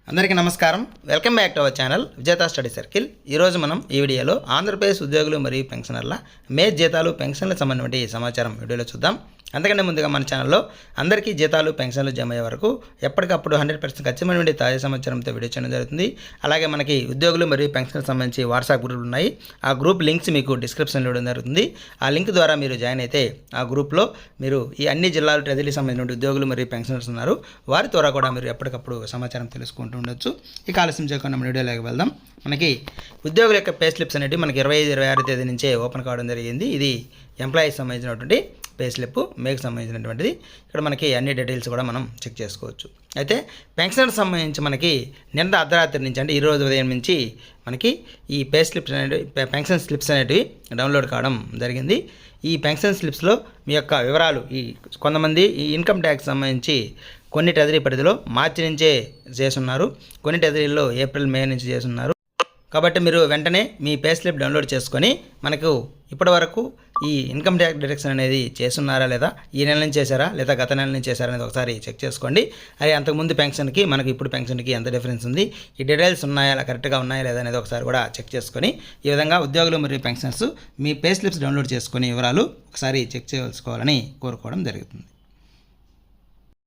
అందరికీ నమస్కారం. Welcome back to our channel విజేత స్టడీ సర్కిల్. ఈరోజు మనం ఈ వీడియోలో ఆంధ్రప్రదేశ్ ఉద్యోగులు మరియు పెన్షనర్ల మే జీతాలు పెన్షన్లకు సంబంధించిన సమాచారం వీడియోలో చూద్దాం. అంతకంటే ముందుగా మన ఛానల్లో అందరికీ జీతాలు పెన్షన్లు జమ అయ్యే వరకు ఎప్పటికప్పుడు 100% ఖచ్చితమైన తాజా సమాచారంతో వీడియో చేయడం జరుగుతుంది. అలాగే మనకి ఉద్యోగులు మరియు పెన్షన్లకు సంబంధించి వాట్సాప్ గ్రూపులు ఉన్నాయి. ఆ గ్రూప్ లింక్స్ మీకు డిస్క్రిప్షన్లో ఇవ్వడం జరుగుతుంది. ఆ లింక్ ద్వారా మీరు జాయిన్ అయితే ఆ గ్రూప్లో మీరు ఈ అన్ని జిల్లాలు ట్రెజరీకి సంబంధించిన ఉద్యోగులు మరియు పెన్షనర్స్ ఉన్నారు. వారి ద్వారా కూడా మీరు ఎప్పటికప్పుడు సమాచారం తెలుసుకుంటూ ఉండొచ్చు. ఇక ఆలస్యం చేయకుండా మన వీడియోలోకి వెళ్దాం. మనకి ఉద్యోగుల యొక్క పే స్లిప్స్ అనేవి మనకి 25-26 తేదీ నుంచే ఓపెన్ కావడం జరిగింది. ఇది ఎంప్లాయీకి సంబంధించినటువంటి పే స్లిప్, మేకు సంబంధించినటువంటిది. ఇక్కడ మనకి అన్ని డీటెయిల్స్ కూడా మనం చెక్ చేసుకోవచ్చు. అయితే పెన్షనర్ సంబంధించి మనకి నిన్న అర్ధరాత్రి నుంచి అంటే ఈరోజు ఉదయం నుంచి మనకి ఈ పే స్లిప్స్ అనేవి పెన్షన్ స్లిప్స్ అనేటివి డౌన్లోడ్ కావడం జరిగింది. ఈ పెన్షన్ స్లిప్స్లో మీ యొక్క వివరాలు కొంతమంది ఈ ఇన్కమ్ ట్యాక్స్ సంబంధించి కొన్ని ట్రెజరీ పరిధిలో మార్చి నుంచే చేస్తున్నారు, కొన్ని ట్రెజరీల్లో ఏప్రిల్ మే నుంచి చేస్తున్నారు. కాబట్టి మీరు వెంటనే మీ పే స్లిప్ డౌన్లోడ్ చేసుకొని మనకు ఇప్పటి వరకు ఈ ఇన్కమ్ ట్యాక్స్ డిడక్షన్ అనేది చేస్తున్నారా లేదా, ఈ నెల నుంచి చేశారా లేదా గత నెల నుంచి చేశారా అనేది ఒకసారి చెక్ చేసుకోండి. అది అంతకుముందు పెన్షన్కి మనకి ఇప్పుడు పెన్షన్కి ఎంత డిఫరెన్స్ ఉంది, ఈ డీటెయిల్స్ ఉన్నాయా కరెక్ట్గా ఉన్నాయా లేదా అనేది ఒకసారి కూడా చెక్ చేసుకొని ఈ విధంగా ఉద్యోగులు మరియు పెన్షనర్స్ మీ పే స్లిప్స్ డౌన్లోడ్ చేసుకొని వివరాలు ఒకసారి చెక్ చేసుకోవాలని కోరుకోవడం జరుగుతుంది.